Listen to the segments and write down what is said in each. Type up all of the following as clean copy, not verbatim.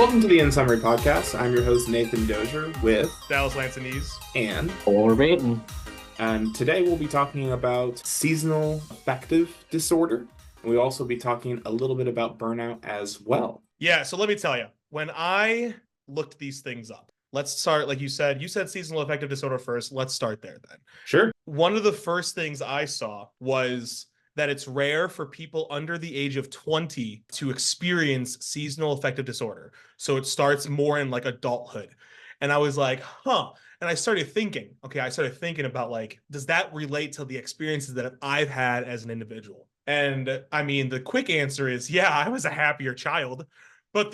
Welcome to the In Summary Podcast. I'm your host, Nathan Dozier, with Dallas Lansanese and Or Baton. And today we'll be talking about seasonal affective disorder. We'll also be talking a little bit about burnout as well. Yeah, so let me tell you, when I looked these things up, let's start, like you said seasonal affective disorder first. Let's start there then. Sure. One of the first things I saw was that it's rare for people under the age of 20 to experience seasonal affective disorder. So it starts more in like adulthood. And I was like, huh. And I started thinking about like, does that relate to the experiences that I've had as an individual? And I mean, the quick answer is, yeah, I was a happier child. But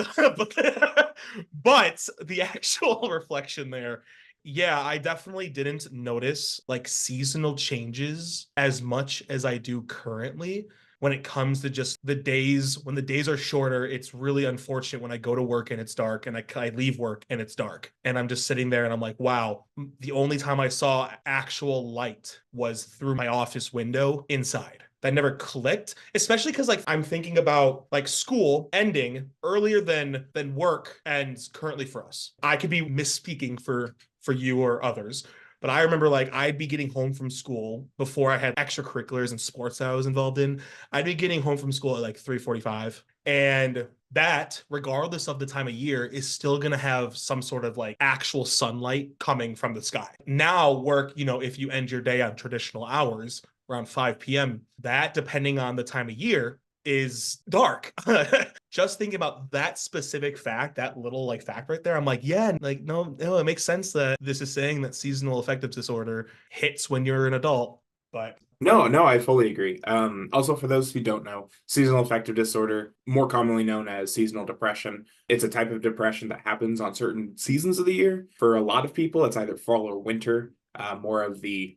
but the actual reflection there, yeah, I definitely didn't notice like seasonal changes as much as I do currently when it comes to just the days. When the days are shorter, it's really unfortunate when I go to work and it's dark, and I leave work and it's dark. And I'm just sitting there and I'm like, wow, the only time I saw actual light was through my office window inside. That never clicked, especially because like I'm thinking about like school ending earlier than work ends currently for us. I could be misspeaking for you or others, but I remember like I'd be getting home from school before I had extracurriculars and sports that I was involved in. I'd be getting home from school at like 3:45, and that, regardless of the time of year, is still going to have some sort of like actual sunlight coming from the sky. Now work, if you end your day on traditional hours around 5 p.m., that, depending on the time of year, is dark. Just thinking about that specific fact, that little like fact right there, I'm like, yeah, like no, it makes sense that this is saying that seasonal affective disorder hits when you're an adult. But No, I fully agree. Also, for those who don't know, seasonal affective disorder, more commonly known as seasonal depression, it's a type of depression that happens on certain seasons of the year. For a lot of people, it's either fall or winter. More of the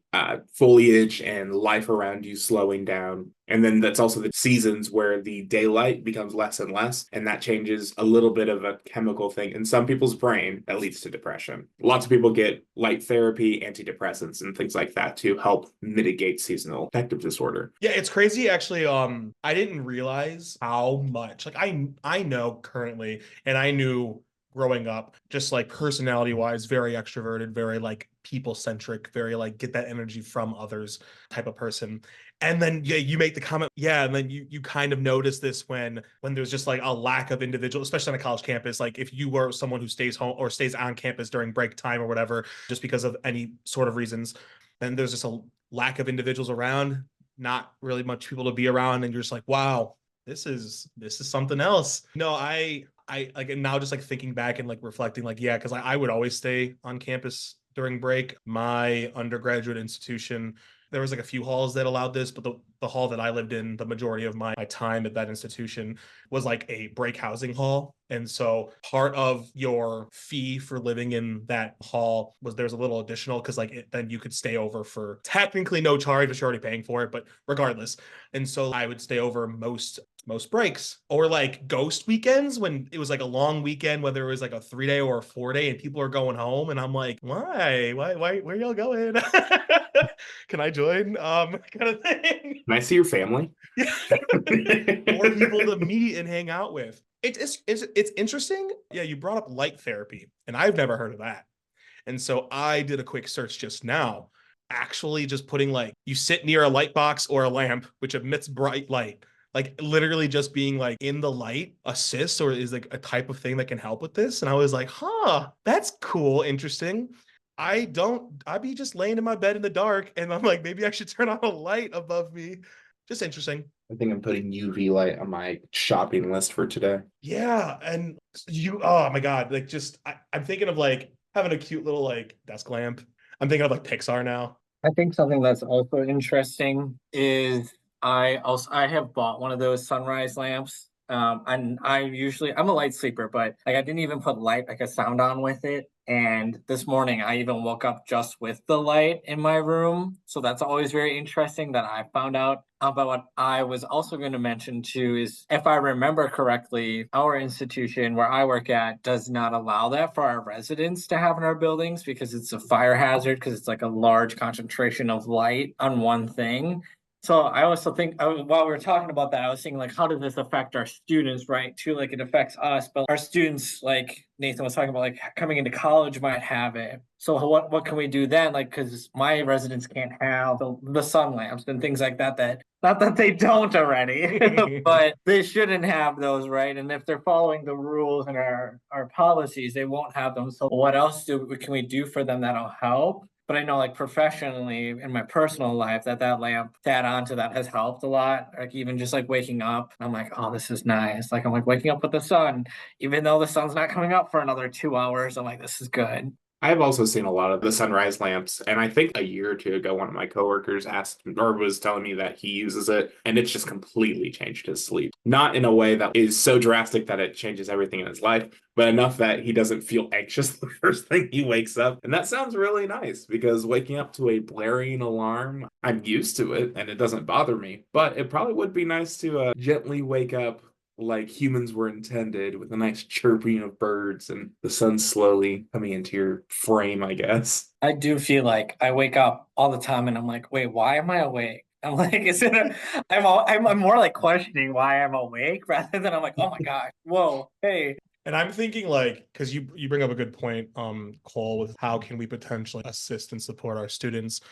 foliage and life around you slowing down. And then that's also the seasons where the daylight becomes less and less, and that changes a little bit of a chemical thing in some people's brain that leads to depression. Lots of people get light therapy, antidepressants, and things like that to help mitigate seasonal affective disorder. yeah, it's crazy actually. I didn't realize how much like I know currently, and I knew growing up, just like personality wise, very extroverted, very like people centric, very like get that energy from others type of person. And then yeah, you make the comment, yeah, and then you kind of notice this when there's just like a lack of individual, especially on a college campus. Like if you were someone who stays home or stays on campus during break time or whatever, just because of any sort of reasons, then there's just a lack of individuals around, not really much people to be around, and you're just like, wow, this is something else. No, I like now just like thinking back and like reflecting, like, yeah, because I would always stay on campus during break. My undergraduate institution, there was like a few halls that allowed this, but the hall that I lived in, the majority of my time at that institution was like a break housing hall. And so part of your fee for living in that hall was there's a little additional because like then you could stay over for technically no charge, but you're already paying for it, but regardless. And so I would stay over most breaks, or like ghost weekends when it was like a long weekend, whether it was like a 3-day or a 4-day and people are going home, and I'm like, why where y'all going? Can I join? Kind of thing. Can I see your family? Yeah. More people to meet and hang out with. It's interesting. Yeah, you brought up light therapy, and I've never heard of that. And so I did a quick search just now, actually just putting like you sit near a light box or a lamp which emits bright light, like literally just being like in the light assists or is like a type of thing that can help with this. And I was like, huh, that's cool, interesting. I'd be just laying in my bed in the dark, and I'm like, maybe I should turn on a light above me. Just interesting. I think I'm putting UV light on my shopping list for today. Yeah. And oh my God, like just I'm thinking of like having a cute little like desk lamp. I'm thinking of like Pixar now. I think something that's also interesting is I have bought one of those sunrise lamps. And I'm a light sleeper, but like I didn't even put light like a sound on with it. And this morning I even woke up just with the light in my room. So that's always very interesting that I found out. But what I was also going to mention too is, if I remember correctly, our institution where I work at does not allow that for our residents to have in our buildings because it's a fire hazard, because it's like a large concentration of light on one thing. So I also think while we were talking about that, I was thinking like, how does this affect our students, right? Too, like it affects us, but our students, like Nathan was talking about, like coming into college might have it. So what can we do then? Like, because my residents can't have the sun lamps and things like that. That not that they don't already, but they shouldn't have those, right? And if they're following the rules and our policies, they won't have them. So what else can we do for them that'll help? But I know like professionally in my personal life that lamp to add on to that has helped a lot. Like even just like waking up, I'm like, oh, this is nice. Like I'm like waking up with the sun, even though the sun's not coming up for another 2 hours. I'm like, this is good. I've also seen a lot of the sunrise lamps, and I think a year or two ago, one of my coworkers asked or was telling me that he uses it, and it's just completely changed his sleep. Not in a way that is so drastic that it changes everything in his life, but enough that he doesn't feel anxious the first thing he wakes up. And that sounds really nice because waking up to a blaring alarm, I'm used to it and it doesn't bother me, but it probably would be nice to gently wake up like humans were intended, with a nice chirping of birds and the sun slowly coming into your frame, I guess. I do feel like I wake up all the time and I'm like, wait, why am I awake? I'm like, is it I'm more like questioning why I'm awake rather than I'm like, oh my gosh, whoa, hey. And I'm thinking like, because you bring up a good point, Cole, with how can we potentially assist and support our students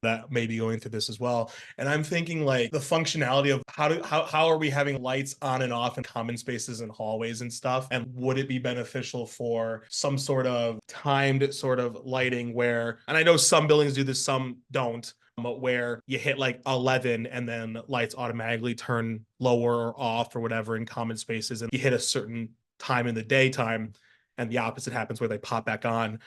that may be going through this as well. And I'm thinking like the functionality of how are we having lights on and off in common spaces and hallways and stuff? And would it be beneficial for some sort of timed sort of lighting where, and I know some buildings do this, some don't, but where you hit like 11 and then lights automatically turn lower or off or whatever in common spaces, and you hit a certain time in the daytime and the opposite happens where they pop back on.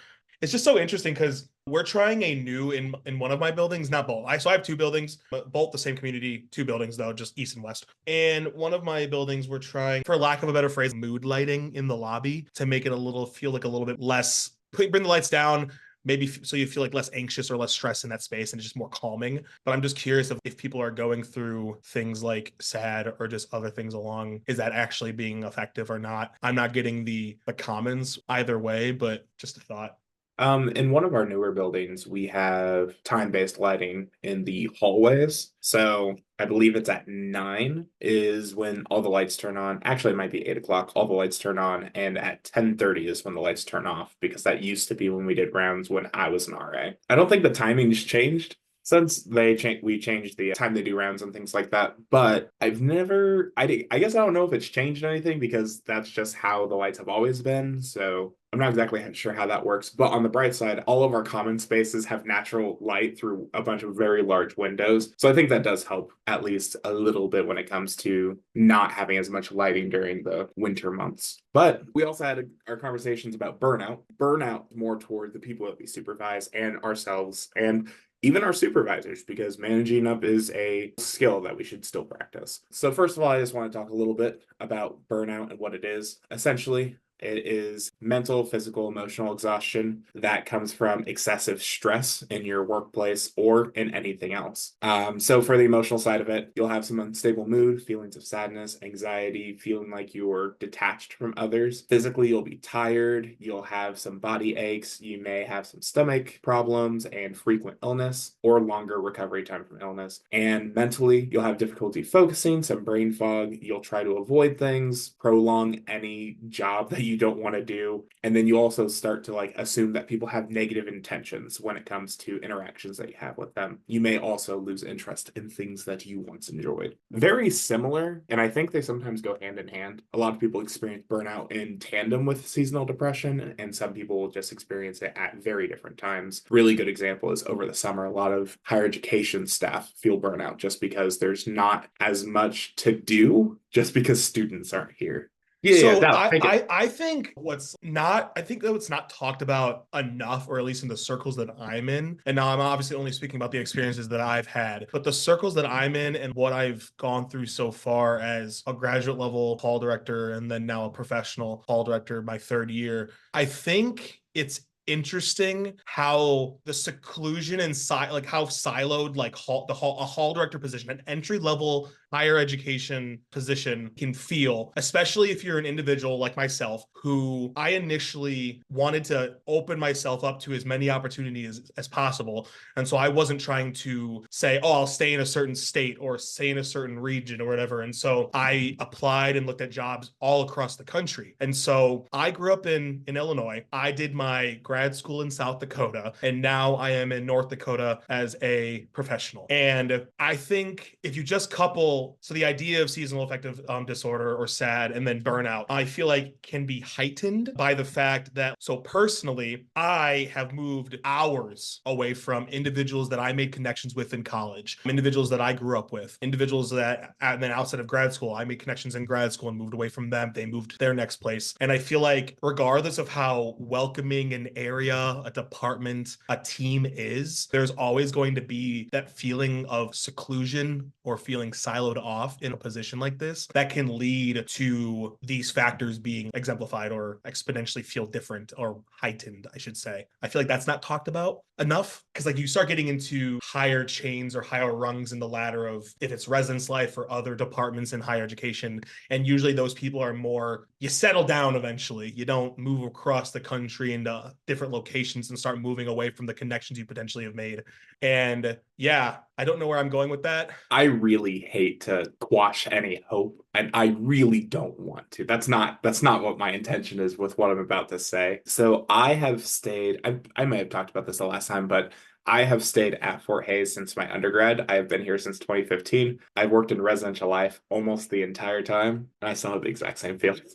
It's just so interesting because we're trying a new in one of my buildings, not both. So I have two buildings, but both the same community, two buildings though, just east and west. And one of my buildings, we're trying, for lack of a better phrase, mood lighting in the lobby to make it feel like a little bit less, bring the lights down, maybe so you feel like less anxious or less stress in that space and it's just more calming. But I'm just curious if people are going through things like SAD or just other things along, is that actually being effective or not? I'm not getting the comments either way, but just a thought. In one of our newer buildings, we have time-based lighting in the hallways. So I believe it's at 9 is when all the lights turn on. Actually, it might be 8 o'clock, all the lights turn on, and at 10:30 is when the lights turn off, because that used to be when we did rounds when I was an RA. I don't think the timing's changed since we changed the time they do rounds and things like that. But I've never, I guess I don't know if it's changed anything because that's just how the lights have always been. So I'm not exactly sure how that works. But on the bright side, all of our common spaces have natural light through a bunch of very large windows. So I think that does help at least a little bit when it comes to not having as much lighting during the winter months. But we also had our conversations about burnout. Burnout more toward the people that we supervise and ourselves and even our supervisors, because managing up is a skill that we should still practice. So first of all, I just want to talk a little bit about burnout and what it is. Essentially, it is mental, physical, emotional exhaustion that comes from excessive stress in your workplace or in anything else. So for the emotional side of it, you'll have some unstable mood, feelings of sadness, anxiety, feeling like you're detached from others. Physically, you'll be tired. You'll have some body aches. You may have some stomach problems and frequent illness or longer recovery time from illness. And mentally, you'll have difficulty focusing, some brain fog. You'll try to avoid things, prolong any job that you don't want to do. And then you also start to like assume that people have negative intentions when it comes to interactions that you have with them. You may also lose interest in things that you once enjoyed. Very similar, and I think they sometimes go hand in hand. A lot of people experience burnout in tandem with seasonal depression, and some people will just experience it at very different times. Really good example is over the summer, a lot of higher education staff feel burnout just because there's not as much to do just because students aren't here. So No, I think I think that what's not talked about enough, or at least in the circles that I'm in, and now I'm obviously only speaking about the experiences that I've had, but the circles that I'm in and what I've gone through so far as a graduate level hall director and then now a professional hall director my third year, I think it's interesting how the seclusion and like how siloed like a hall director position, an entry level higher education position can feel, especially if you're an individual like myself, who I initially wanted to open myself up to as many opportunities as possible. And so I wasn't trying to say, oh, I'll stay in a certain state or stay in a certain region or whatever. And so I applied and looked at jobs all across the country. And so I grew up in Illinois. I did my grad school in South Dakota, and now I am in North Dakota as a professional. And I think if you just couple, so the idea of seasonal affective disorder or SAD and then burnout, I feel like can be heightened by the fact that, so personally, I have moved hours away from individuals that I made connections with in college, individuals that I grew up with, individuals that, and then outside of grad school, I made connections in grad school and moved away from them. They moved to their next place. And I feel like regardless of how welcoming an area, a department, a team is, there's always going to be that feeling of seclusion or feeling siloed off in a position like this that can lead to these factors being exemplified or exponentially feel different or heightened, I should say. I feel like that's not talked about enough because like you start getting into higher chains or higher rungs in the ladder of if it's residence life or other departments in higher education. And usually those people are more, you settle down eventually. You don't move across the country into different locations and start moving away from the connections you potentially have made. And yeah, I don't know where I'm going with that. I really hate to quash any hope, and I really don't want to. That's not what my intention is with what I'm about to say. So I have stayed, I may have talked about this the last time, but I have stayed at Fort Hays since my undergrad. I have been here since 2015. I've worked in residential life almost the entire time, and I still have the exact same feelings.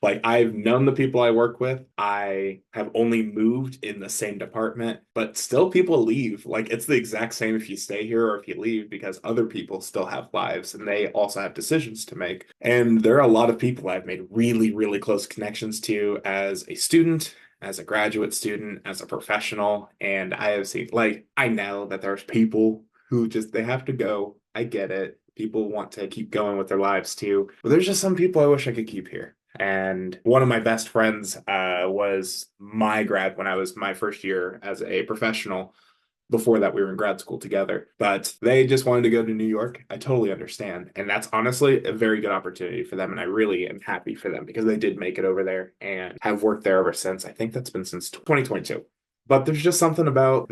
Like, I've known the people I work with. I have only moved in the same department, but still people leave. Like, it's the exact same if you stay here or if you leave because other people still have lives and they also have decisions to make. And there are a lot of people I've made really, really close connections to as a student, as a graduate student, as a professional. And I have seen, like, I know that there's people who just, they have to go. I get it. People want to keep going with their lives too. But there's just some people I wish I could keep here. And one of my best friends was my grad when I was my first year as a professional. Before that, we were in grad school together, but they just wanted to go to New York. I totally understand. And that's honestly a very good opportunity for them. And I really am happy for them because they did make it over there and have worked there ever since. I think that's been since 2022. But there's just something about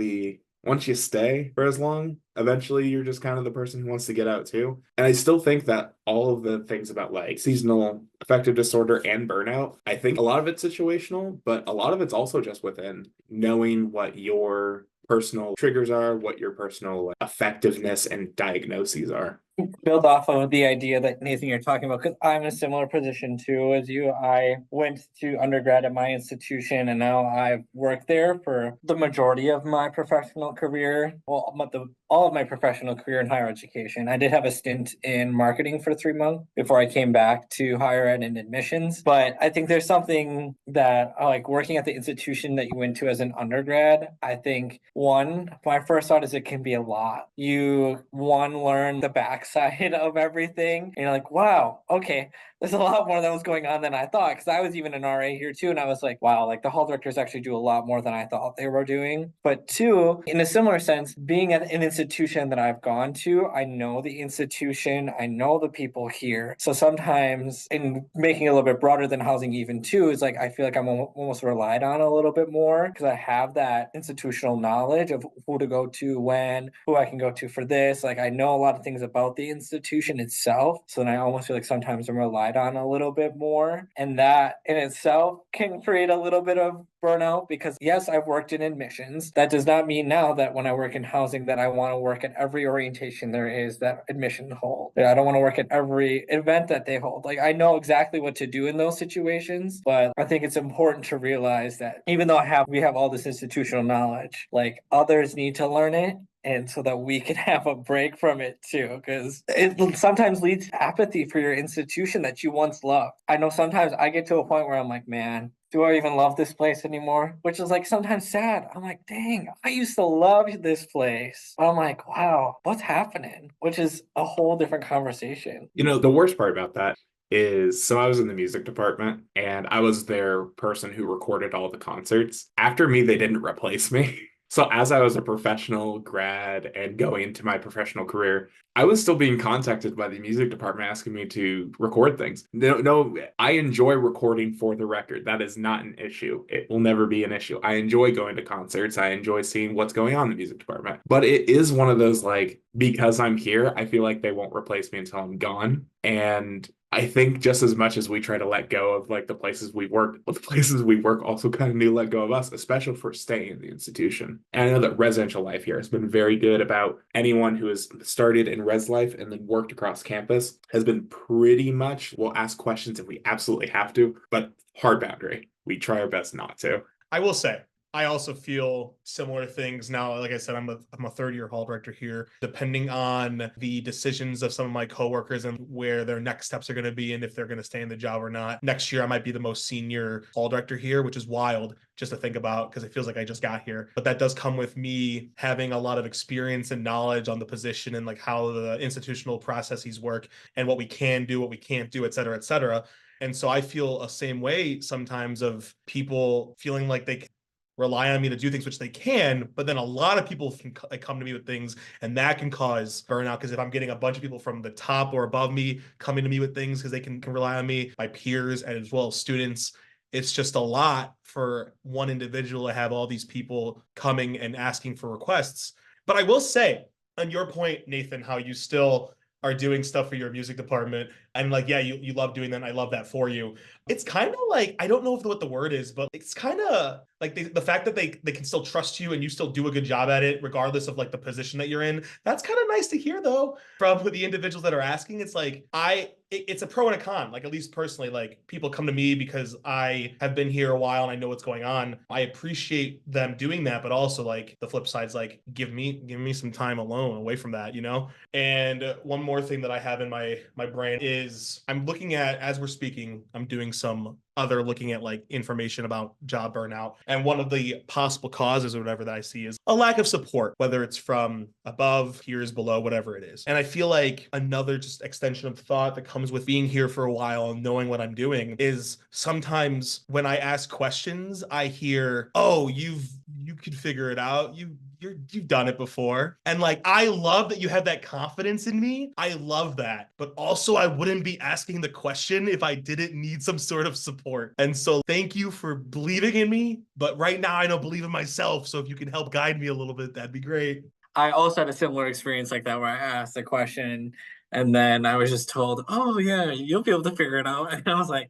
once you stay for as long, eventually you're just kind of the person who wants to get out too. And I still think that all of the things about like seasonal affective disorder and burnout, I think a lot of it's situational, but a lot of it's also just within knowing what your personal triggers are, what your personal effectiveness and diagnoses are. Build off of the idea that Nathan you're talking about, because I'm in a similar position too as you. I went to undergrad at my institution and now I've worked there for the majority of my professional career. Well, all of my professional career in higher education. I did have a stint in marketing for 3 months before I came back to higher ed and admissions. But I think there's something that like working at the institution that you went to as an undergrad, I think my first thought is it can be a lot. You learn the backside of everything. And you're like, wow, okay, there's a lot more that was going on than I thought. Because I was even an RA here too. And I was like, wow, like the hall directors actually do a lot more than I thought they were doing. But two, in a similar sense, being at an institution that I've gone to, I know the institution, I know the people here. So sometimes in making it a little bit broader than housing even too, is like, I feel like I'm almost relied on a little bit more because I have that institutional knowledge of who to go to when, who I can go to for this. Like I know a lot of things about the institution itself. So then I almost feel like sometimes I'm relied on a little bit more. And that in itself can create a little bit of burnout because yes, I've worked in admissions. That does not mean now that when I work in housing that I want to work at every orientation there is that admission hold. I don't want to work at every event that they hold. Like I know exactly what to do in those situations, but I think it's important to realize that even though we have all this institutional knowledge, like others need to learn it. And so that we can have a break from it too, because it sometimes leads to apathy for your institution that you once loved. I know sometimes I get to a point where I'm like, man, do I even love this place anymore? Which is like sometimes sad. I'm like, dang, I used to love this place. But I'm like, wow, what's happening? Which is a whole different conversation. You know, the worst part about that is, so I was in the music department and I was their person who recorded all the concerts. After me, they didn't replace me. So as I was a professional grad and going into my professional career, I was still being contacted by the music department asking me to record things. No, no, I enjoy recording for the record. That is not an issue. It will never be an issue. I enjoy going to concerts. I enjoy seeing what's going on in the music department. But it is one of those like, because I'm here, I feel like they won't replace me until I'm gone. And I think just as much as we try to let go of like the places we work, the places we work also kind of need to let go of us, especially for staying in the institution. And I know that residential life here has been very good about anyone who has started in res life and then worked across campus has been pretty much, we'll ask questions if we absolutely have to, but hard boundary. We try our best not to. I will say, I also feel similar things now. Like I said, I'm a third year hall director here. Depending on the decisions of some of my coworkers and where their next steps are going to be and if they're going to stay in the job or not, next year I might be the most senior hall director here, which is wild just to think about because it feels like I just got here. But that does come with me having a lot of experience and knowledge on the position and like how the institutional processes work and what we can do, what we can't do, et cetera, et cetera. And so I feel a same way sometimes of people feeling like they rely on me to do things, which they can, but then a lot of people can come to me with things and that can cause burnout because if I'm getting a bunch of people from the top or above me coming to me with things because they can rely on me, my peers and as well as students, it's just a lot for one individual to have all these people coming and asking for requests. But I will say, on your point, Nathan, how you still are doing stuff for your music department and like, yeah, you love doing that. And I love that for you. It's kind of like, I don't know what the word is, but it's kind of like the fact that they can still trust you and you still do a good job at it, regardless of like the position that you're in. That's kind of nice to hear though, from the individuals that are asking. It's like, it's a pro and a con. Like, at least personally, like people come to me because I have been here a while and I know what's going on. I appreciate them doing that, but also like the flip side's like, give me some time alone away from that, you know? And one more thing that I have in my brain is I'm looking at, as we're speaking, I'm doing some other looking at like information about job burnout. And one of the possible causes or whatever that I see is a lack of support, whether it's from above, peers, below, whatever it is. And I feel like another just extension of thought that comes with being here for a while and knowing what I'm doing is sometimes when I ask questions, I hear, oh, you could figure it out. You've done it before. And like, I love that you have that confidence in me. I love that. But also I wouldn't be asking the question if I didn't need some sort of support. And so thank you for believing in me. But right now I don't believe in myself. So if you can help guide me a little bit, that'd be great. I also had a similar experience like that where I asked a question and then I was just told, "Oh yeah, you'll be able to figure it out." And I was like,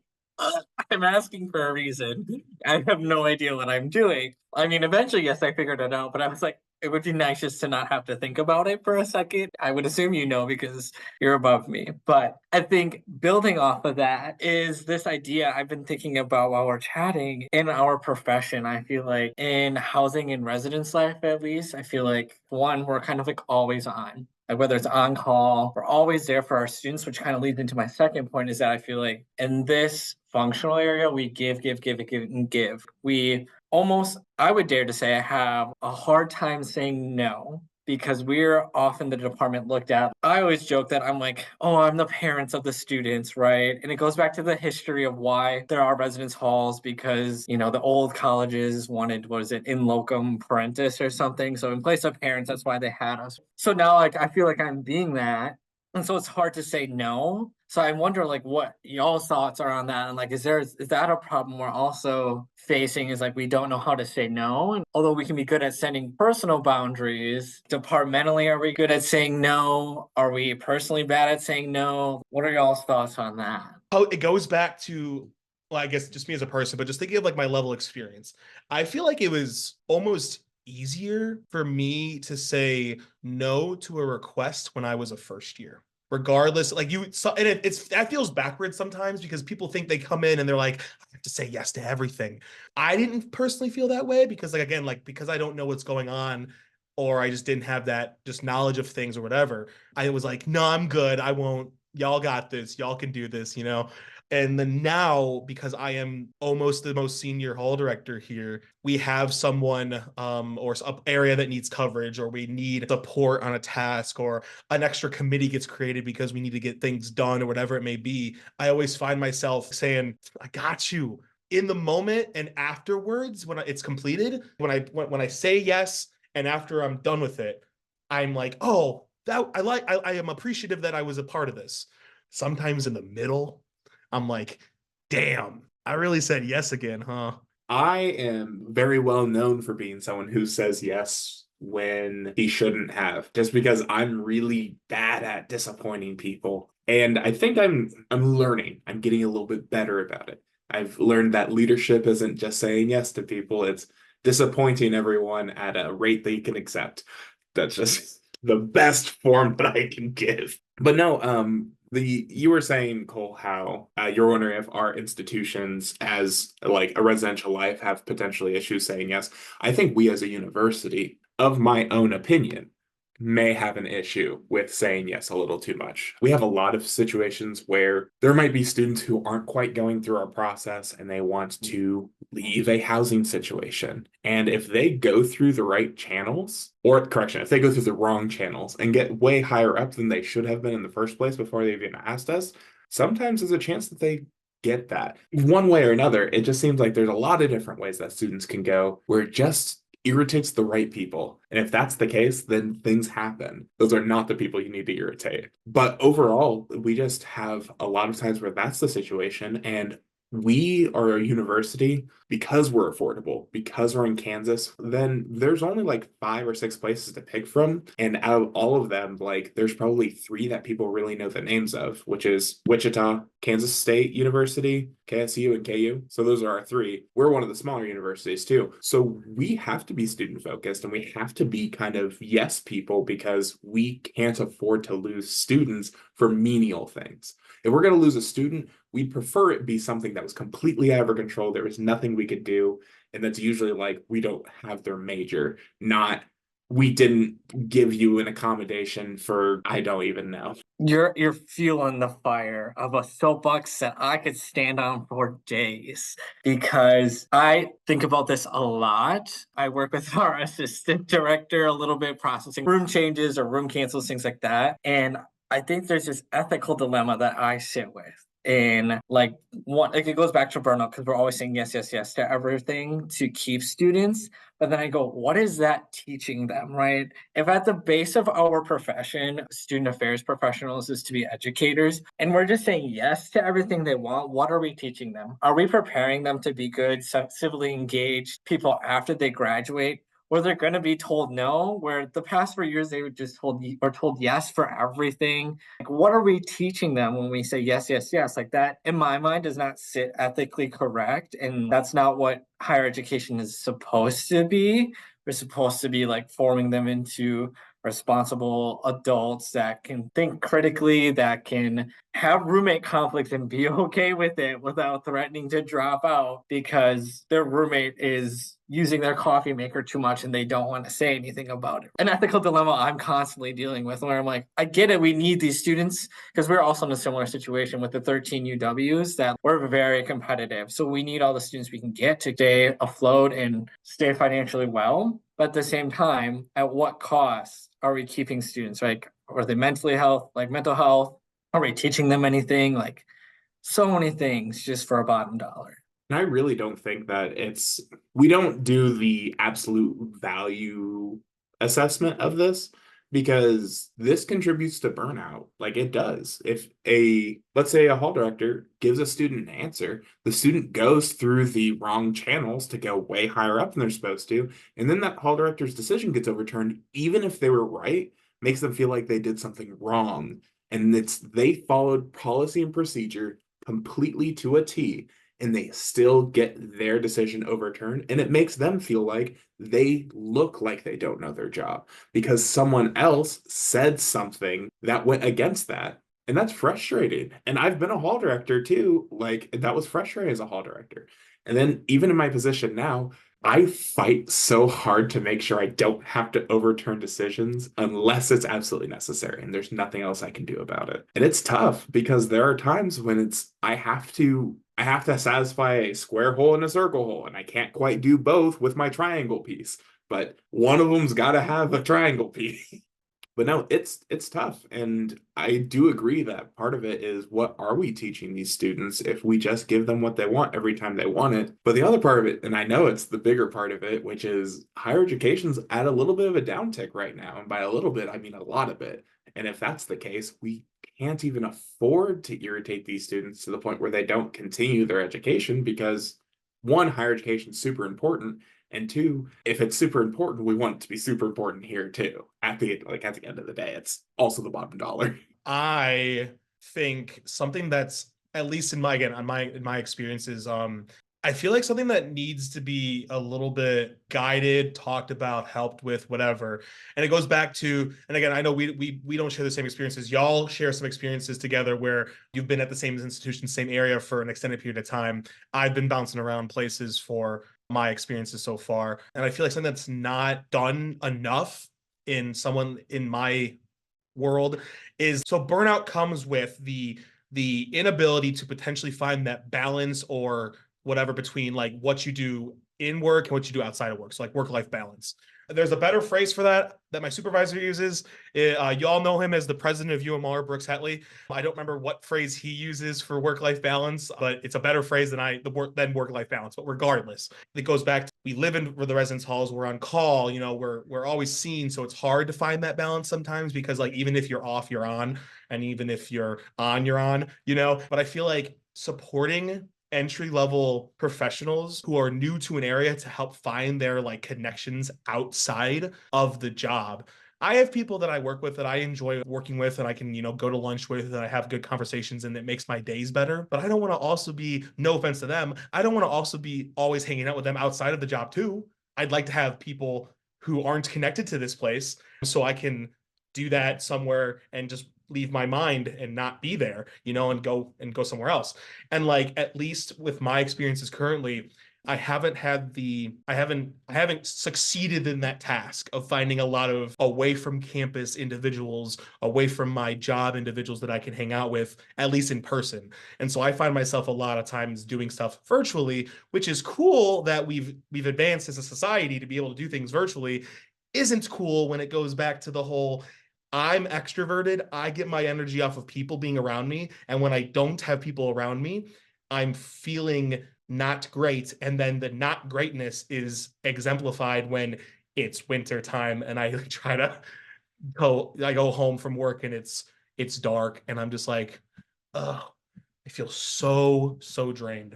I'm asking for a reason. I have no idea what I'm doing." I mean, eventually, yes, I figured it out, but I was like, it would be nice just to not have to think about it for a second. I would assume you know because you're above me. But I think building off of that is this idea I've been thinking about while we're chatting in our profession. I feel like in housing and residence life, at least, I feel like one, we're kind of like always on. Like whether it's on call, we're always there for our students, which kind of leads into my second point is that I feel like in this functional area, we give, and give. We almost, I would dare to say, I have a hard time saying no because we're often the department looked at. I always joke that I'm like, oh, I'm the parents of the students, right? And it goes back to the history of why there are residence halls because, you know, the old colleges wanted, what is it, in locum parentis or something. So in place of parents, that's why they had us. So now, like, I feel like I'm being that. And so it's hard to say no. So I wonder like what y'all's thoughts are on that. And like is that a problem we're also facing is like we don't know how to say no. And although we can be good at setting personal boundaries, departmentally are we good at saying no? Are we personally bad at saying no? What are y'all's thoughts on that? Oh, it goes back to, well, I guess just me as a person, but just thinking of like my level of experience. I feel like it was almost easier for me to say no to a request when I was a first year. Regardless, like you so and it's that feels backwards sometimes because people think they come in and they're like, I have to say yes to everything. I didn't personally feel that way because like again, like because I don't know what's going on or I just didn't have that just knowledge of things or whatever. I was like, no, I'm good. I won't. Y'all got this. Y'all can do this, you know? And then now, because I am almost the most senior hall director here, we have someone or an area that needs coverage, or we need support on a task, or an extra committee gets created because we need to get things done, or whatever it may be. I always find myself saying, I got you. in the moment and afterwards, when it's completed, when I say yes, and after I'm done with it, I'm like, oh, that I am appreciative that I was a part of this. Sometimes in the middle, I'm like, damn, I really said yes again, huh? I am very well known for being someone who says yes when he shouldn't have, just because I'm really bad at disappointing people. And I think I'm learning. I'm getting a little bit better about it. I've learned that leadership isn't just saying yes to people, it's disappointing everyone at a rate that you can accept. That's just the best form that I can give. But no, the you were saying, Cole, how you're wondering if our institutions as like a residential life have potentially issues saying yes. I think we as a university, of my own opinion, may have an issue with saying yes a little too much. We have a lot of situations where there might be students who aren't quite going through our process and they want to leave a housing situation. And if they go through the right channels, or correction, if they go through the wrong channels and get way higher up than they should have been in the first place before they even asked us, sometimes there's a chance that they get that. One way or another, it just seems like there's a lot of different ways that students can go where it just irritates the right people. And if that's the case, then things happen. Those are not the people you need to irritate. But overall, we just have a lot of times where that's the situation. And we are a university because we're affordable, because we're in Kansas, then there's only like 5 or 6 places to pick from. And out of all of them, like there's probably three that people really know the names of, which is Wichita, Kansas State University, KSU, and KU. So those are our three. We're one of the smaller universities too. So we have to be student focused and we have to be kind of yes people because we can't afford to lose students for menial things. If we're going to lose a student, we'd prefer it be something that was completely out of our control. There was nothing we could do. And that's usually like we don't have their major, not we didn't give you an accommodation for I don't even know. You're fueling the fire of a soapbox that I could stand on for days because I think about this a lot. I work with our assistant director a little bit, processing room changes or room cancels, things like that. And I think there's this ethical dilemma that I sit with. And like one, like it goes back to burnout because we're always saying yes, yes, yes to everything to keep students. But then I go, what is that teaching them, right? If at the base of our profession, student affairs professionals is to be educators, and we're just saying yes to everything they want, what are we teaching them? Are we preparing them to be good, civilly engaged people after they graduate? Where they're going to be told no, where the past 4 years they were just told yes for everything. Like, what are we teaching them when we say yes, yes, yes? Like that, in my mind, does not sit ethically correct, and that's not what higher education is supposed to be. We're supposed to be like forming them into responsible adults that can think critically, that can have roommate conflicts and be okay with it without threatening to drop out because their roommate is using their coffee maker too much and they don't want to say anything about it. An ethical dilemma I'm constantly dealing with where I'm like, I get it, we need these students because we're also in a similar situation with the 13 UWs that we're very competitive. So we need all the students we can get to stay afloat and stay financially well. But at the same time, at what cost are we keeping students? Like, are they mentally mental health? Are we teaching them anything? Like, so many things just for a bottom dollar. And I really don't think that we don't do the absolute value assessment of this because this contributes to burnout. Like it does. If let's say a hall director gives a student an answer, the student goes through the wrong channels to go way higher up than they're supposed to. And then that hall director's decision gets overturned, even if they were right, makes them feel like they did something wrong. And they followed policy and procedure completely to a T and they still get their decision overturned. And it makes them feel like they look like they don't know their job because someone else said something that went against that. And that's frustrating. And I've been a hall director too. Like that was frustrating as a hall director. And then even in my position now, I fight so hard to make sure I don't have to overturn decisions unless it's absolutely necessary and there's nothing else I can do about it. And it's tough because there are times when I have to satisfy a square hole and a circle hole and I can't quite do both with my triangle piece, but one of them's got to have a triangle piece. But no, it's tough. And I do agree that part of it is, what are we teaching these students if we just give them what they want every time they want it? But the other part of it, and I know it's the bigger part of it, which is higher education's at a little bit of a downtick right now. And by a little bit, I mean a lot of it. And if that's the case, we can't even afford to irritate these students to the point where they don't continue their education, because one, higher education is super important. And two, if it's super important, we want it to be super important here too. At the end of the day, it's also the bottom dollar. I think something that's, at least in my, again, on my in my experiences, I feel like something that needs to be a little bit guided, talked about, helped with, whatever. And it goes back to, and again, I know we don't share the same experiences. Y'all share some experiences together where you've been at the same institution, same area for an extended period of time. I've been bouncing around places for my experiences so far. And I feel like something that's not done enough in someone in my world is, so burnout comes with the inability to potentially find that balance or whatever between like what you do in work and what you do outside of work. So like work-life balance. There's a better phrase for that my supervisor uses. Y'all know him as the president of UMR, Brooks Hetley. I don't remember what phrase he uses for work-life balance, but it's a better phrase than work-life balance. But regardless, it goes back to, we live in the residence halls, we're on call, we're always seen. So it's hard to find that balance sometimes, because like even if you're off, you're on, and even if you're on, you're on, But I feel like supporting entry level professionals who are new to an area to help find their like connections outside of the job. I have people that I work with that I enjoy working with, and I can, go to lunch with, and I have good conversations, and it makes my days better. But I don't want to also be, no offense to them, I don't want to also be always hanging out with them outside of the job too. I'd like to have people who aren't connected to this place so I can do that somewhere and just leave my mind and not be there, and go somewhere else. And like, at least with my experiences currently, I haven't succeeded in that task of finding a lot of away from campus individuals, away from my job individuals that I can hang out with, at least in person. And so I find myself a lot of times doing stuff virtually, which is cool that we've advanced as a society to be able to do things virtually. Isn't cool when it goes back to the whole, I'm extroverted. I get my energy off of people being around me. And when I don't have people around me, I'm feeling not great. And then the not greatness is exemplified when it's winter time and I go home from work and it's dark and I'm just like, oh, I feel so drained.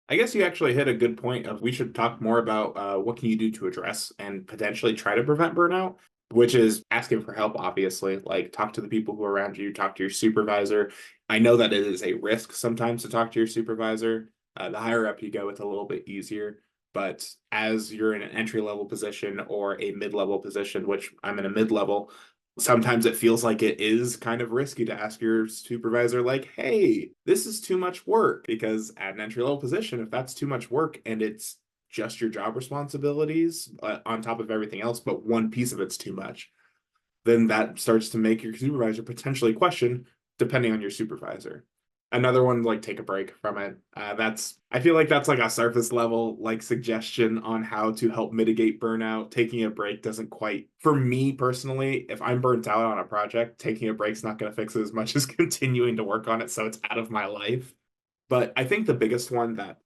I guess you actually hit a good point of, we should talk more about what can you do to address and potentially try to prevent burnout, which is asking for help, obviously. Like, talk to the people who are around you, talk to your supervisor. I know that it is a risk sometimes to talk to your supervisor. The higher up you go, it's a little bit easier. But as you're in an entry level position or a mid level position, which I'm in a mid level, sometimes it feels like it is kind of risky to ask your supervisor, like, hey, this is too much work. Because at an entry level position, if that's too much work and it's just your job responsibilities on top of everything else, but one piece of it's too much, then that starts to make your supervisor potentially question, depending on your supervisor. Another one, like, take a break from it. I feel like that's like a surface level like suggestion on how to help mitigate burnout. Taking a break doesn't quite, for me personally, if I'm burnt out on a project, taking a break's not going to fix it as much as continuing to work on it so it's out of my life. But I think the biggest one that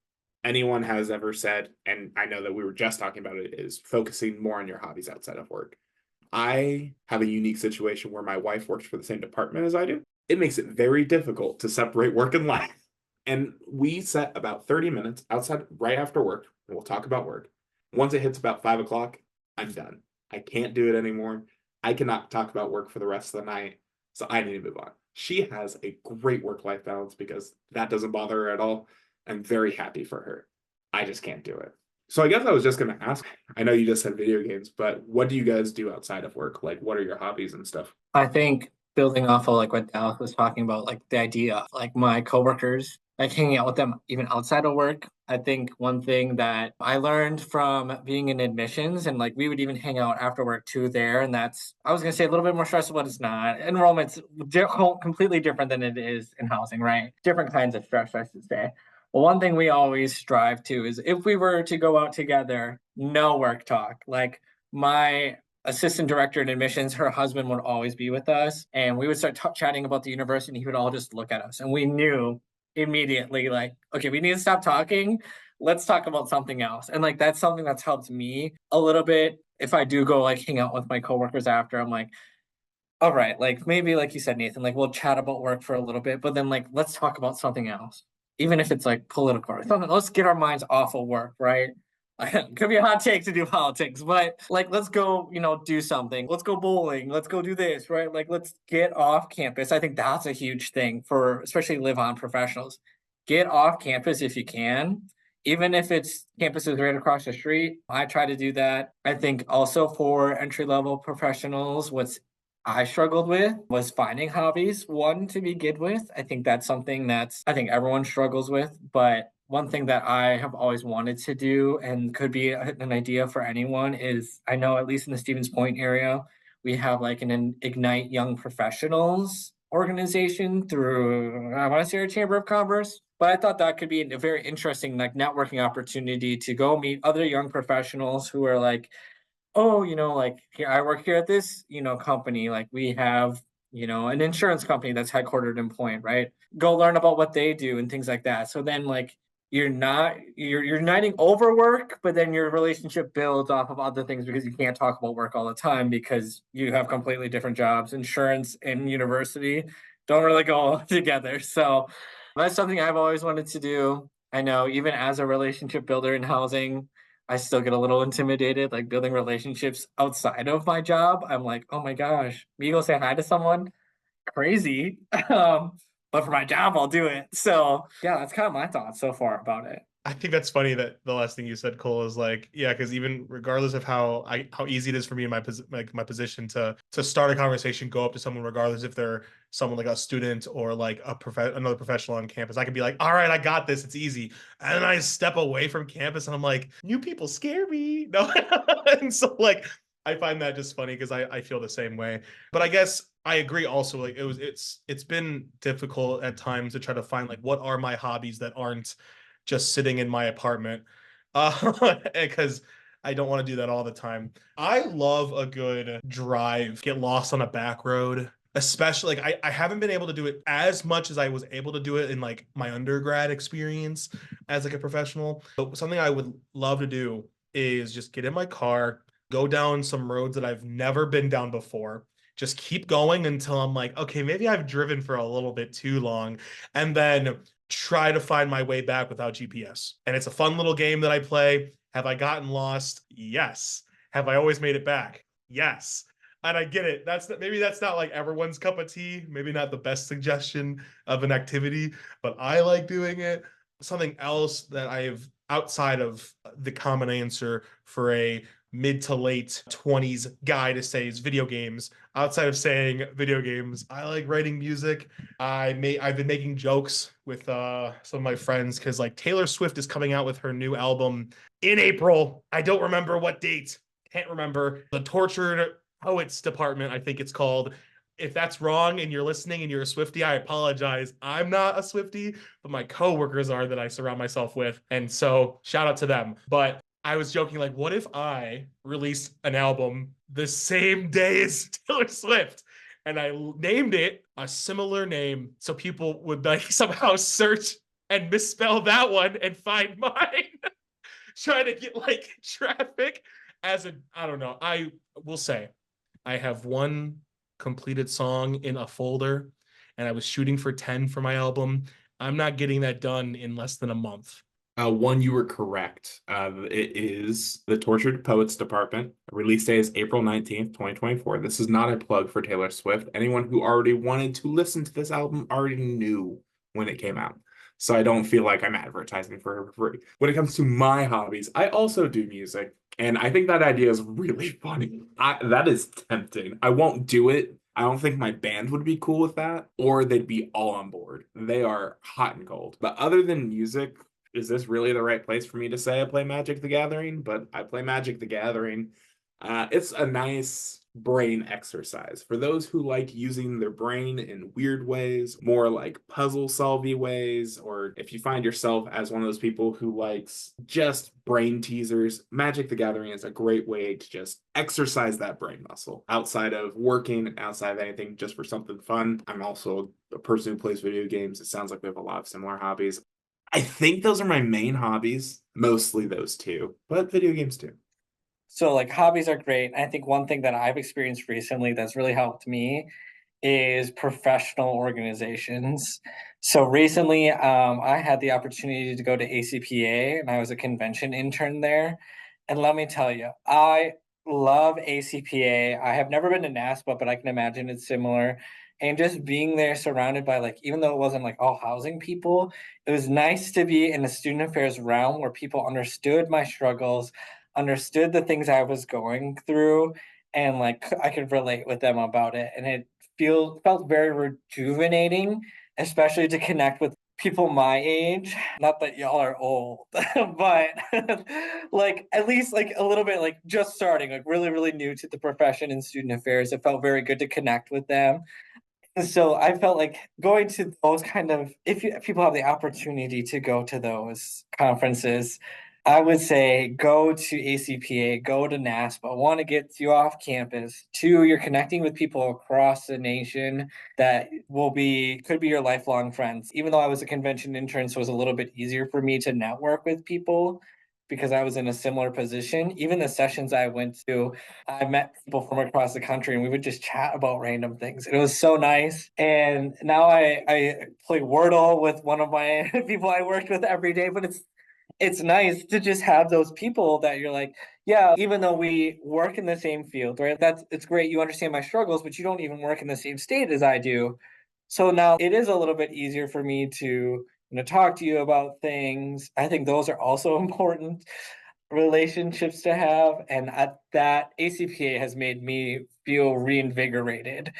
anyone has ever said, and I know that we were just talking about it, is focusing more on your hobbies outside of work. I have a unique situation where my wife works for the same department as I do. It makes it very difficult to separate work and life. And we set about 30 minutes outside right after work, and we'll talk about work. Once it hits about 5 o'clock, I'm done. I can't do it anymore. I cannot talk about work for the rest of the night. So I need to move on. She has a great work-life balance because that doesn't bother her at all. I'm very happy for her. I just can't do it. So I guess I was just going to ask, I know you just said video games, but what do you guys do outside of work? Like, what are your hobbies and stuff? I think building off of like what Dallas was talking about, like the idea of like my coworkers, like hanging out with them even outside of work. I think one thing that I learned from being in admissions, and like we would even hang out after work too there. And that's, I was gonna say, a little bit more stressful, but it's not. Enrollment's completely different than it is in housing, right? Different kinds of stress, I should say. Well, one thing we always strive to is, if we were to go out together, no work talk. Like my assistant director in admissions. Her husband would always be with us, and we would start chatting about the university, and he would all just look at us, and we knew immediately, like, okay, we need to stop talking. Let's talk about something else. And like that's something that's helped me a little bit. If I do go like hang out with my coworkers after, I'm like, all right, like maybe like you said, Nathan, like we'll chat about work for a little bit, but then like let's talk about something else, even if it's like political or something. Let's get our minds off of work, right? Could be a hot take to do politics, but like let's go, do something. Let's go bowling. Let's go do this, right? Like let's get off campus. I think that's a huge thing for especially live on professionals. Get off campus if you can. Even if it's campuses right across the street, I try to do that. I think also for entry level professionals, what's I struggled with was finding hobbies, one to be good with. I think that's something that's, I think everyone struggles with. But one thing that I have always wanted to do and could be an idea for anyone is I know, at least in the Stevens Point area, we have like an Ignite Young Professionals organization through, I want to say, our Chamber of Commerce. But I thought that could be a very interesting like networking opportunity to go meet other young professionals who are like, oh, like here I work here at this, company. Like we have, an insurance company that's headquartered in Point, right? Go learn about what they do and things like that. So then like you're uniting over work, but then your relationship builds off of other things because you can't talk about work all the time because you have completely different jobs. Insurance and university don't really go together. So that's something I've always wanted to do. I know even as a relationship builder in housing, I still get a little intimidated, like building relationships outside of my job. I'm like, oh my gosh, me go say hi to someone, crazy. But for my job, I'll do it. So yeah, that's kind of my thoughts so far about it. I think that's funny that the last thing you said, Cole, is like, yeah, because even regardless of how easy it is for me in my position to start a conversation, go up to someone, regardless if they're someone like a student or like another professional on campus, I could be like, all right, I got this, it's easy. And then I step away from campus and I'm like, new people scare me. No, and so like I find that just funny because I feel the same way. But I guess I agree also, like it's been difficult at times to try to find like what are my hobbies that aren't just sitting in my apartment, because I don't want to do that all the time. I love a good drive, get lost on a back road, especially like I haven't been able to do it as much as I was able to do it in like my undergrad experience as like a professional. But something I would love to do is just get in my car, go down some roads that I've never been down before. Just keep going until I'm like, okay, maybe I've driven for a little bit too long. And then try to find my way back without GPS. And it's a fun little game that I play. Have I gotten lost? Yes. Have I always made it back? Yes. And I get it. Maybe that's not like everyone's cup of tea. Maybe not the best suggestion of an activity, but I like doing it. Something else that I've outside of the common answer for a mid to late 20s guy to say is video games. Outside of saying video games, I like writing music. I've been making jokes with some of my friends because like Taylor Swift is coming out with her new album in April. I don't remember what date. Can't remember. The Tortured Poets Department, I think it's called. If that's wrong and you're listening and you're a Swiftie, I apologize. I'm not a Swiftie, but my coworkers are that I surround myself with. And so shout out to them. But I was joking, like, what if I released an album the same day as Taylor Swift? And I named it a similar name so people would like somehow search and misspell that one and find mine. Trying to get like traffic I don't know. I will say I have one completed song in a folder and I was shooting for 10 for my album. I'm not getting that done in less than a month. One, you were correct. It is the Tortured Poets Department. Release date is April 19th, 2024. This is not a plug for Taylor Swift. Anyone who already wanted to listen to this album already knew when it came out. So I don't feel like I'm advertising for her for free. When it comes to my hobbies, I also do music. And I think that idea is really funny. That is tempting. I won't do it. I don't think my band would be cool with that, or they'd be all on board. They are hot and cold. But other than music, is this really the right place for me to say I play Magic the Gathering? But I play Magic the Gathering. It's a nice brain exercise. For those who like using their brain in weird ways, more like puzzle solving ways, or if you find yourself as one of those people who likes just brain teasers, Magic the Gathering is a great way to just exercise that brain muscle outside of working, outside of anything, just for something fun. I'm also a person who plays video games. It sounds like we have a lot of similar hobbies. I think those are my main hobbies, mostly those two, but video games too. So like hobbies are great. I think one thing that I've experienced recently that's really helped me is professional organizations. So recently, I had the opportunity to go to ACPA and I was a convention intern there. And let me tell you, I love ACPA. I have never been to NASPA, but I can imagine it's similar. And just being there surrounded by like, even though it wasn't like all housing people, it was nice to be in the student affairs realm where people understood my struggles, understood the things I was going through, and like I could relate with them about it. And it felt very rejuvenating, especially to connect with people my age. Not that y'all are old, but like at least like a little bit like just starting, like really, really new to the profession in student affairs. It felt very good to connect with them. And so I felt like going to those kind of, if people have the opportunity to go to those conferences, I would say go to ACPA, go to NASPA. Want to get you off campus. Two, you're connecting with people across the nation that could be your lifelong friends. Even though I was a convention intern, so it was a little bit easier for me to network with people because I was in a similar position. Even the sessions I went to, I met people from across the country and we would just chat about random things. It was so nice. And now I play Wordle with one of my people I worked with every day, but it's nice to just have those people that you're like, yeah, even though we work in the same field, right? It's great. You understand my struggles, but you don't even work in the same state as I do. So now it is a little bit easier for me to, talk to you about things. I think those are also important relationships to have. And at that, ACPA has made me feel reinvigorated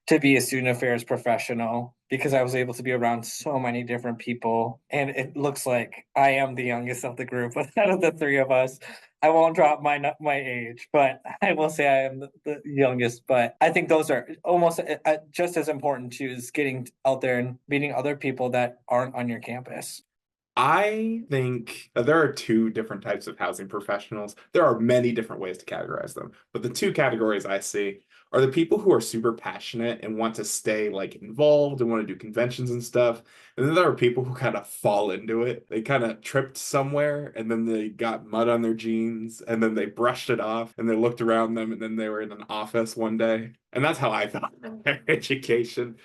to be a student affairs professional because I was able to be around so many different people. And it looks like I am the youngest of the group out of the three of us. I won't drop my age, but I will say I am the youngest. But I think those are almost just as important too, is getting out there and meeting other people that aren't on your campus. I think there are two different types of housing professionals. There are many different ways to categorize them, but the two categories I see are the people who are super passionate and want to stay like involved and want to do conventions and stuff. And then there are people who kind of fall into it. They kind of tripped somewhere and then they got mud on their jeans and then they brushed it off and they looked around them and then they were in an office one day. And that's how I felt in education,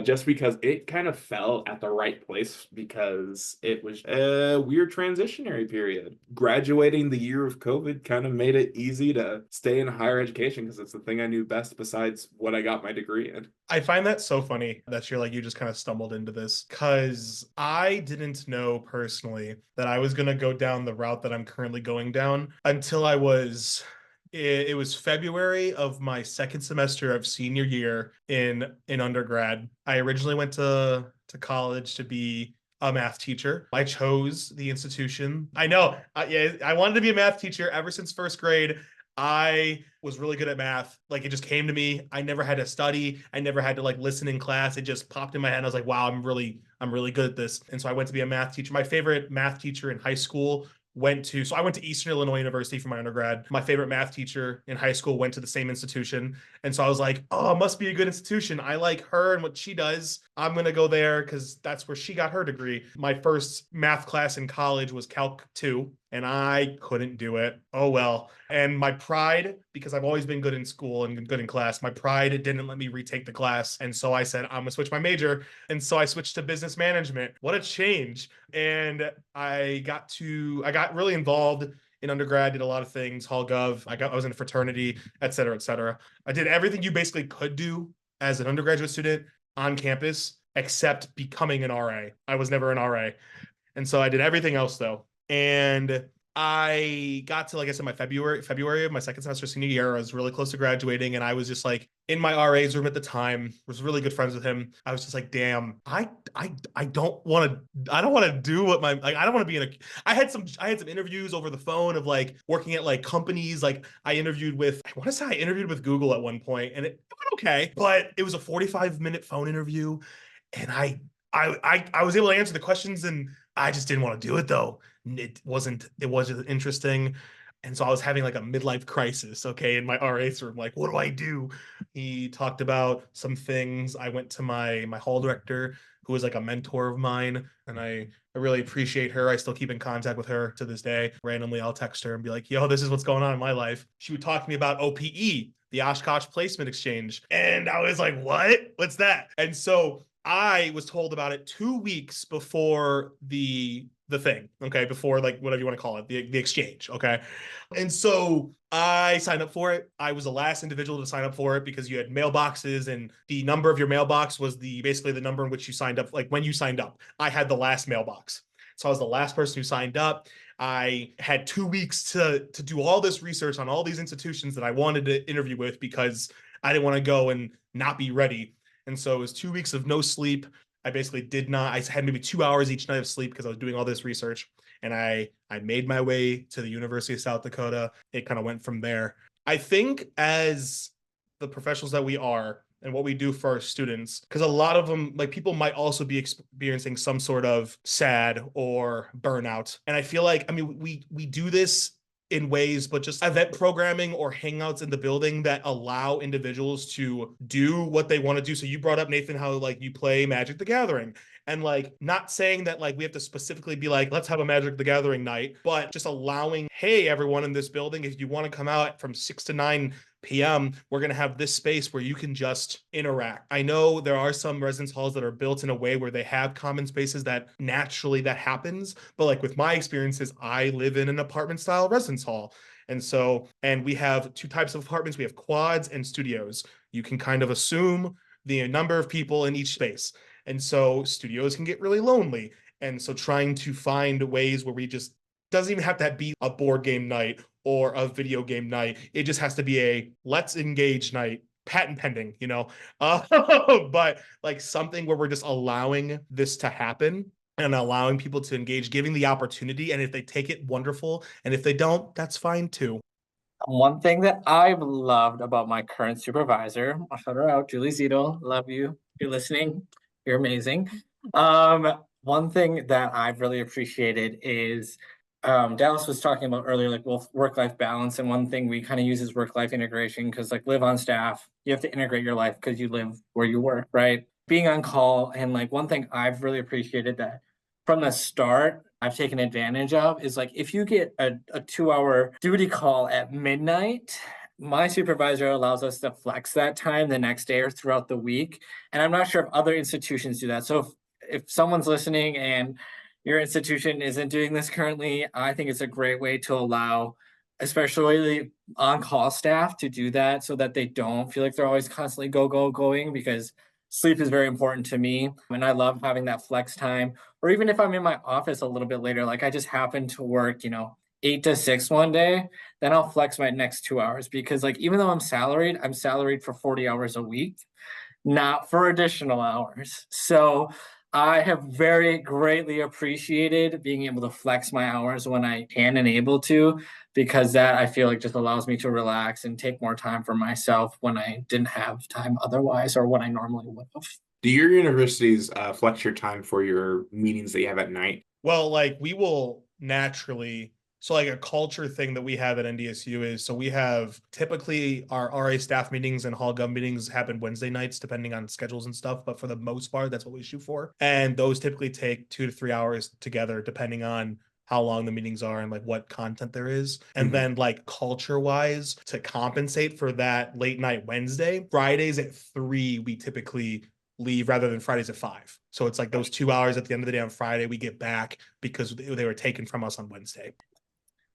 just because it kind of fell at the right place because it was a weird transitionary period. Graduating the year of COVID kind of made it easy to stay in higher education because it's the thing I knew best besides what I got my degree in. I find that so funny that you're like, you just kind of stumbled into this because I didn't know personally that I was going to go down the route that I'm currently going down until it was February of my second semester of senior year in undergrad. I originally went to college to be a math teacher. I chose the institution. I know, yeah, I wanted to be a math teacher ever since first grade. I was really good at math. Like it just came to me. I never had to study. I never had to like listen in class. It just popped in my head. I was like, wow, I'm really good at this. And so I went to be a math teacher. My favorite math teacher in high school so I went to Eastern Illinois University for my undergrad. My favorite math teacher in high school went to the same institution. And so I was like, oh, it must be a good institution. I like her and what she does. I'm going to go there because that's where she got her degree. My first math class in college was Calc 2, and I couldn't do it. Oh, well. And my pride, because I've always been good in school and good in class, my pride didn't let me retake the class. And so I said, I'm going to switch my major. And so I switched to business management. What a change. And I got really involved in undergrad, did a lot of things, Hall Gov. I was in a fraternity, et cetera, et cetera. I did everything you basically could do as an undergraduate student on campus, except becoming an RA. I was never an RA. And so I did everything else though. And I got to, like I said, my February of my second semester senior year. I was really close to graduating, and I was just like in my RA's room at the time. Was really good friends with him. I was just like, damn, I don't want to. I don't want to do what my like. I don't want to be in a. I had some interviews over the phone of like working at like companies. Like I interviewed with. I want to say I interviewed with Google at one point, and it went okay, but it was a 45-minute phone interview, and I was able to answer the questions, and I just didn't want to do it though. It wasn't interesting. And so I was having like a midlife crisis, okay, in my RA's room. Like, what do I do? He talked about some things. I went to my hall director, who was like a mentor of mine, and I really appreciate her. I still keep in contact with her to this day. Randomly, I'll text her and be like, yo, this is what's going on in my life. She would talk to me about OPE, the Oshkosh Placement Exchange. And I was like, what? What's that? And so I was told about it 2 weeks before the thing, okay, before like whatever you want to call it, the exchange, okay. And so I signed up for it. I was the last individual to sign up for it because you had mailboxes, and the number of your mailbox was basically the number in which you signed up. Like when you signed up, I had the last mailbox, so I was the last person who signed up. I had 2 weeks to do all this research on all these institutions that I wanted to interview with because I didn't want to go and not be ready. And so it was 2 weeks of no sleep. I basically did not. I had maybe 2 hours each night of sleep because I was doing all this research. And I made my way to the University of South Dakota. It kind of went from there. I think as the professionals that we are and what we do for our students, because a lot of them, like people might also be experiencing some sort of sad or burnout. And I feel like, I mean, we do this in ways, but just event programming or hangouts in the building that allow individuals to do what they want to do. So you brought up, Nathan, how like you play Magic the Gathering, and like not saying that like we have to specifically be like, let's have a Magic the Gathering night, but just allowing, hey, everyone in this building, if you want to come out from 6 to 9 p.m., we're going to have this space where you can just interact. I know there are some residence halls that are built in a way where they have common spaces that naturally that happens. But like with my experiences, I live in an apartment style residence hall. And we have two types of apartments. We have quads and studios. You can kind of assume the number of people in each space. And so studios can get really lonely. And so trying to find ways where we just doesn't even have to be a board game night or a video game night. It just has to be a let's engage night, patent pending, you know. But like something where we're just allowing this to happen and allowing people to engage, giving the opportunity. And if they take it, wonderful. And if they don't, that's fine too. One thing that I've loved about my current supervisor, I'll shout her out, Julie Zito, love you. If you're listening, you're amazing. One thing that I've really appreciated is Dallas was talking about earlier, like work-life balance, and one thing we kind of use is work-life integration because like live on staff, you have to integrate your life because you live where you work, right? Being on call, and like one thing I've really appreciated that from the start I've taken advantage of is like if you get a 2 hour duty call at midnight, my supervisor allows us to flex that time the next day or throughout the week. And I'm not sure if other institutions do that. So if someone's listening and your institution isn't doing this currently, I think it's a great way to allow, especially on-call staff, to do that so that they don't feel like they're always constantly going, because sleep is very important to me. And I love having that flex time. Or even if I'm in my office a little bit later, like I just happen to work, 8 to 6 one day, then I'll flex my next 2 hours because like even though I'm salaried for 40 hours a week, not for additional hours. So I have very greatly appreciated being able to flex my hours when I can and able to, because that I feel like just allows me to relax and take more time for myself when I didn't have time otherwise or when I normally would have. Do your universities flex your time for your meetings that you have at night? Well, like we will naturally. So like a culture thing that we have at NDSU is so we have typically our RA staff meetings and hall gov meetings happen Wednesday nights, depending on schedules and stuff. But for the most part, that's what we shoot for. And those typically take 2 to 3 hours together, depending on how long the meetings are and like what content there is. And then like culture wise, to compensate for that late night Wednesday, Fridays at 3, we typically leave rather than Fridays at 5. So it's like those 2 hours at the end of the day on Friday, we get back because they were taken from us on Wednesday.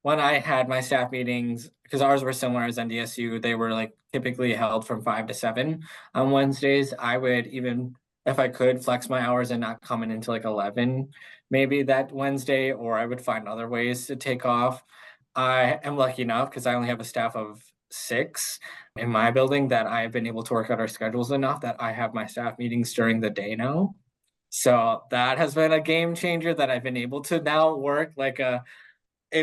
When I had my staff meetings, because ours were similar as NDSU, they were like typically held from 5 to 7 on Wednesdays. I would even if I could flex my hours and not come in until like 11, maybe that Wednesday, or I would find other ways to take off. I am lucky enough because I only have a staff of 6 in my building that I've been able to work out our schedules enough that I have my staff meetings during the day now. So that has been a game changer that I've been able to now work like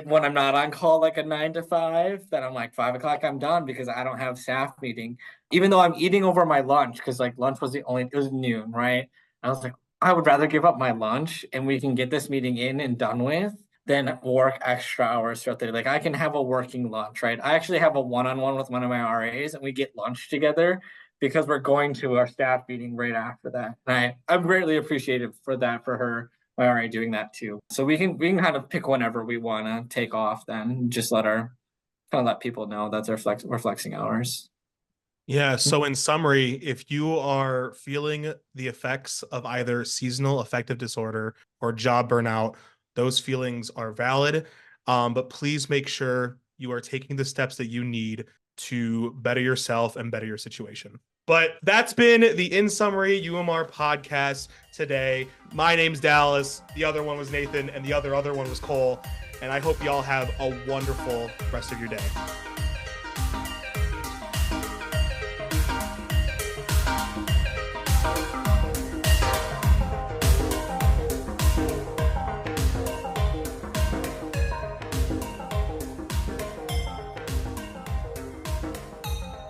when I'm not on call like a 9 to 5, that I'm like 5 o'clock I'm done because I don't have staff meeting. Even though I'm eating over my lunch, because like lunch was it was noon, right? I was like, I would rather give up my lunch and we can get this meeting in and done with than work extra hours throughout the day. Like I can have a working lunch, right? I actually have a one-on-one with one of my RAs and we get lunch together because we're going to our staff meeting right after that. And I'm greatly appreciative for that for her, my RA, doing that too. So we can kind of pick whenever we want to take off. Then just let people know that's we're flexing hours. Yeah. So in summary, if you are feeling the effects of either seasonal affective disorder or job burnout, those feelings are valid. But please make sure you are taking the steps that you need to better yourself and better your situation. But that's been the In Summary UMR podcast today. My name's Dallas. The other one was Nathan, and the other one was Cole. And I hope y'all have a wonderful rest of your day.